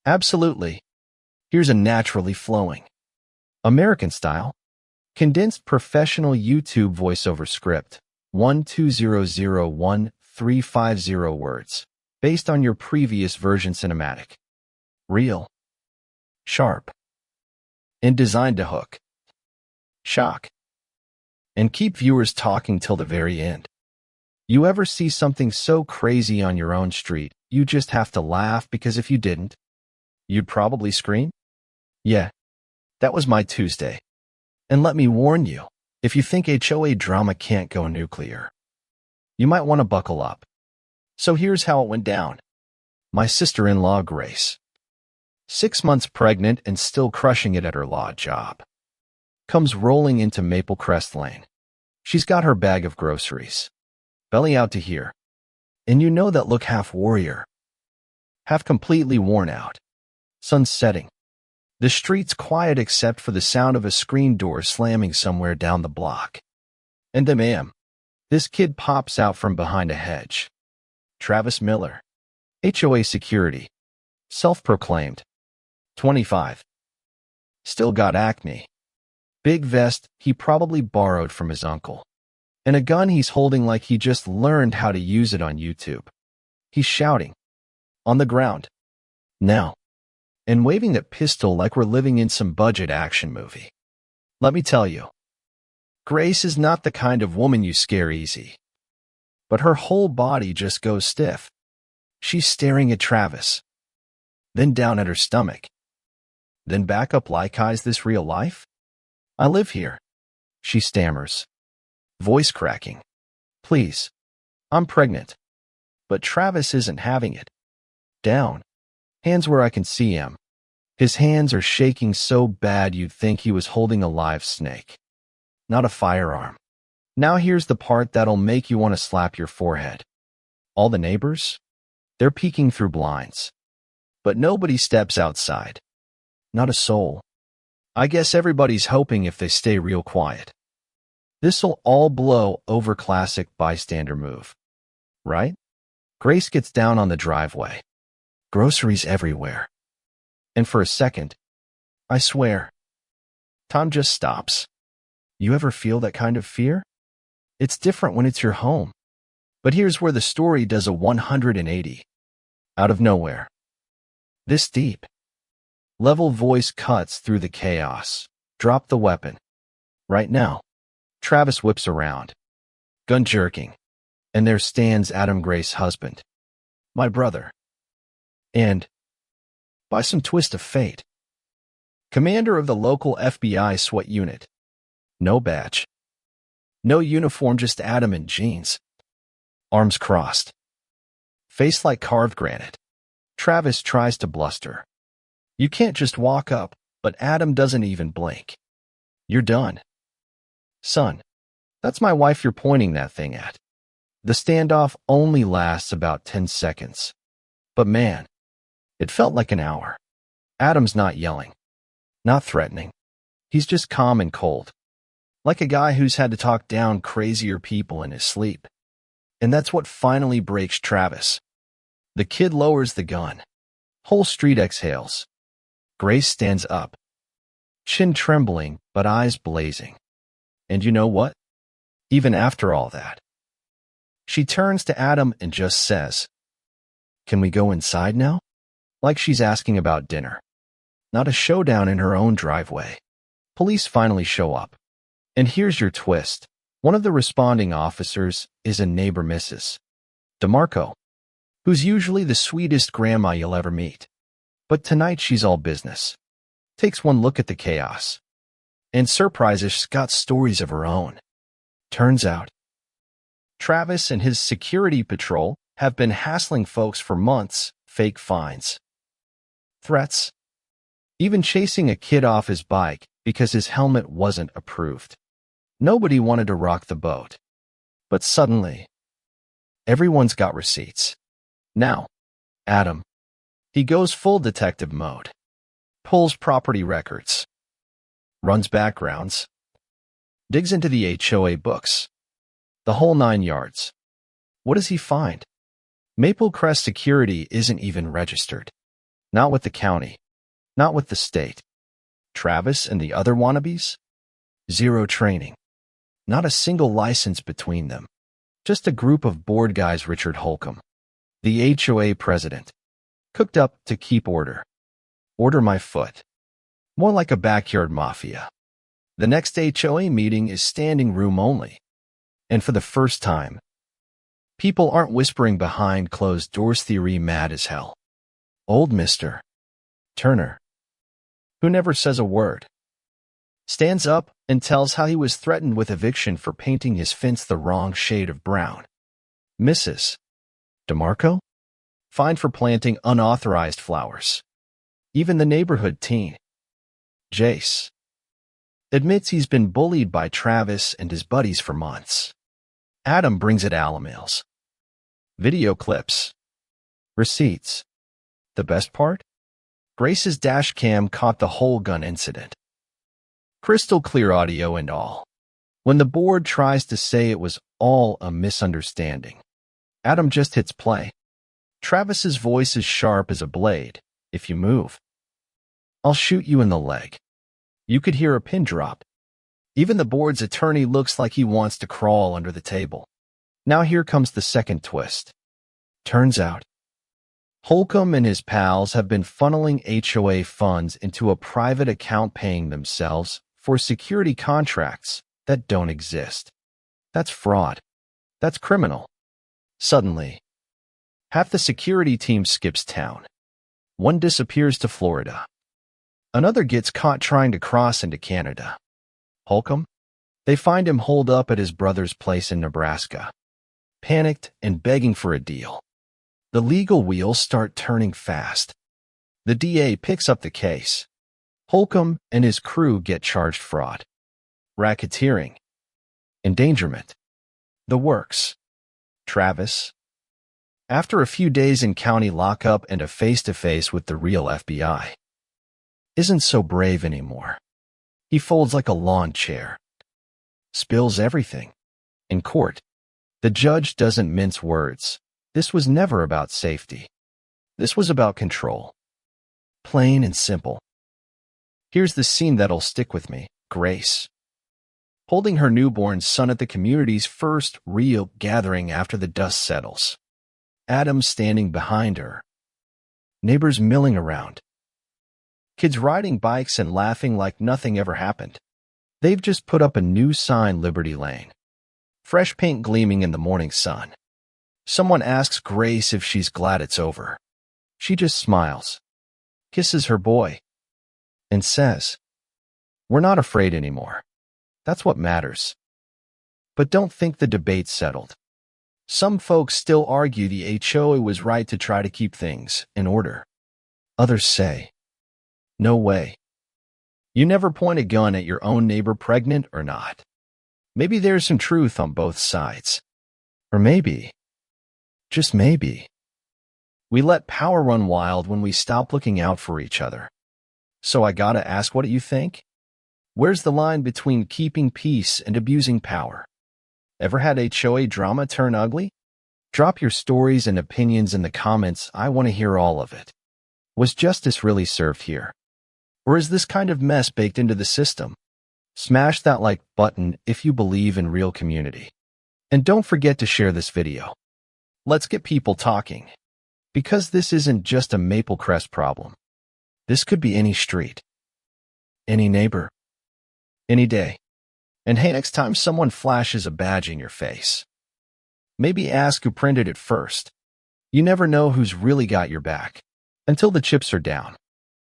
Absolutely. Here's a naturally flowing, American style, condensed professional YouTube voiceover script, 12001-350 words, based on your previous version cinematic. Real, sharp, and designed to hook, shock, and keep viewers talking till the very end. You ever see something so crazy on your own street, you just have to laugh because if you didn't, you'd probably scream? Yeah, that was my Tuesday. And let me warn you, if you think HOA drama can't go nuclear, you might want to buckle up. So here's how it went down. My sister-in-law, Grace, 6 months pregnant and still crushing it at her law job, comes rolling into Maple Crest Lane. She's got her bag of groceries, belly out to here. And you know that look, half warrior, half completely worn out. Sun's setting. The street's quiet except for the sound of a screen door slamming somewhere down the block. And ma'am, this kid pops out from behind a hedge. Travis Miller, HOA security, self-proclaimed, 25. Still got acne. Big vest he probably borrowed from his uncle. And a gun he's holding like he just learned how to use it on YouTube. He's shouting. On the ground. Now. And waving that pistol like we're living in some budget action movie. Let me tell you, Grace is not the kind of woman you scare easy. But her whole body just goes stiff. She's staring at Travis. Then down at her stomach. Then back up like, is this real life? I live here. She stammers. Voice cracking. Please. I'm pregnant. But Travis isn't having it. Down. Hands where I can see him. His hands are shaking so bad you'd think he was holding a live snake. Not a firearm. Now here's the part that'll make you want to slap your forehead. All the neighbors? They're peeking through blinds. But nobody steps outside. Not a soul. I guess everybody's hoping if they stay real quiet, this'll all blow over. Classic bystander move. Right? Grace gets down on the driveway. Groceries everywhere. And for a second, I swear, time just stops. You ever feel that kind of fear? It's different when it's your home. But here's where the story does a 180. Out of nowhere. This deep. Level voice cuts through the chaos. Drop the weapon. Right now. Travis whips around. Gun jerking. And there stands Adam Grace's husband. My brother. And, by some twist of fate, commander of the local FBI SWAT unit. No badge. No uniform, just Adam in jeans. Arms crossed. Face like carved granite. Travis tries to bluster. You can't just walk up, but Adam doesn't even blink. You're done. Son, that's my wife you're pointing that thing at. The standoff only lasts about 10 seconds. But man, it felt like an hour. Adam's not yelling. Not threatening. He's just calm and cold. Like a guy who's had to talk down crazier people in his sleep. And that's what finally breaks Travis. The kid lowers the gun. Whole street exhales. Grace stands up. Chin trembling, but eyes blazing. And you know what? Even after all that, she turns to Adam and just says, "Can we go inside now?" Like she's asking about dinner. Not a showdown in her own driveway. Police finally show up. And here's your twist. One of the responding officers is a neighbor, Mrs. DeMarco, who's usually the sweetest grandma you'll ever meet. But tonight she's all business. Takes one look at the chaos. And surprises, she's got stories of her own. Turns out, Travis and his security patrol have been hassling folks for months, fake fines, threats, even chasing a kid off his bike because his helmet wasn't approved. Nobody wanted to rock the boat. But suddenly, everyone's got receipts. Now, Adam, he goes full detective mode, pulls property records, runs backgrounds, digs into the HOA books, the whole 9 yards. What does he find? Maple Crest Security isn't even registered. Not with the county. Not with the state. Travis and the other wannabes? Zero training. Not a single license between them. Just a group of bored guys. Richard Holcomb, the HOA president, cooked up to keep order. Order my foot. More like a backyard mafia. The next HOA meeting is standing room only. And for the first time, people aren't whispering behind closed doors. Theory mad as hell. Old Mr. Turner, who never says a word, stands up and tells how he was threatened with eviction for painting his fence the wrong shade of brown. Mrs. DeMarco, fined for planting unauthorized flowers. Even the neighborhood teen, Jace, admits he's been bullied by Travis and his buddies for months. Adam brings it Alamails. Video clips. Receipts. The best part? Grace's dash cam caught the whole gun incident. Crystal clear audio and all. When the board tries to say it was all a misunderstanding, Adam just hits play. Travis's voice is sharp as a blade. If you move, I'll shoot you in the leg. You could hear a pin drop. Even the board's attorney looks like he wants to crawl under the table. Now here comes the second twist. Turns out, Holcomb and his pals have been funneling HOA funds into a private account, paying themselves for security contracts that don't exist. That's fraud. That's criminal. Suddenly, half the security team skips town. One disappears to Florida. Another gets caught trying to cross into Canada. Holcomb? They find him holed up at his brother's place in Nebraska, panicked and begging for a deal. The legal wheels start turning fast. The DA picks up the case. Holcomb and his crew get charged fraud, racketeering, endangerment, the works. Travis, after a few days in county lockup and a face-to-face with the real FBI, isn't so brave anymore. He folds like a lawn chair, spills everything. In court, the judge doesn't mince words. This was never about safety. This was about control. Plain and simple. Here's the scene that'll stick with me. Grace, holding her newborn son at the community's first real gathering after the dust settles. Adam standing behind her. Neighbors milling around. Kids riding bikes and laughing like nothing ever happened. They've just put up a new sign, Liberty Lane. Fresh paint gleaming in the morning sun. Someone asks Grace if she's glad it's over. She just smiles, kisses her boy, and says, "We're not afraid anymore. That's what matters." But don't think the debate's settled. Some folks still argue the HOA was right to try to keep things in order. Others say, no way. You never point a gun at your own neighbor, pregnant or not. Maybe there's some truth on both sides. Or maybe, just maybe, we let power run wild when we stop looking out for each other. So I gotta ask, what do you think? Where's the line between keeping peace and abusing power? Ever had HOA drama turn ugly? Drop your stories and opinions in the comments. I want to hear all of it. Was justice really served here? Or is this kind of mess baked into the system? Smash that like button if you believe in real community. And don't forget to share this video. Let's get people talking. Because this isn't just a Maple Crest problem. This could be any street, any neighbor, any day. And hey, next time someone flashes a badge in your face, maybe ask who printed it first. You never know who's really got your back until the chips are down.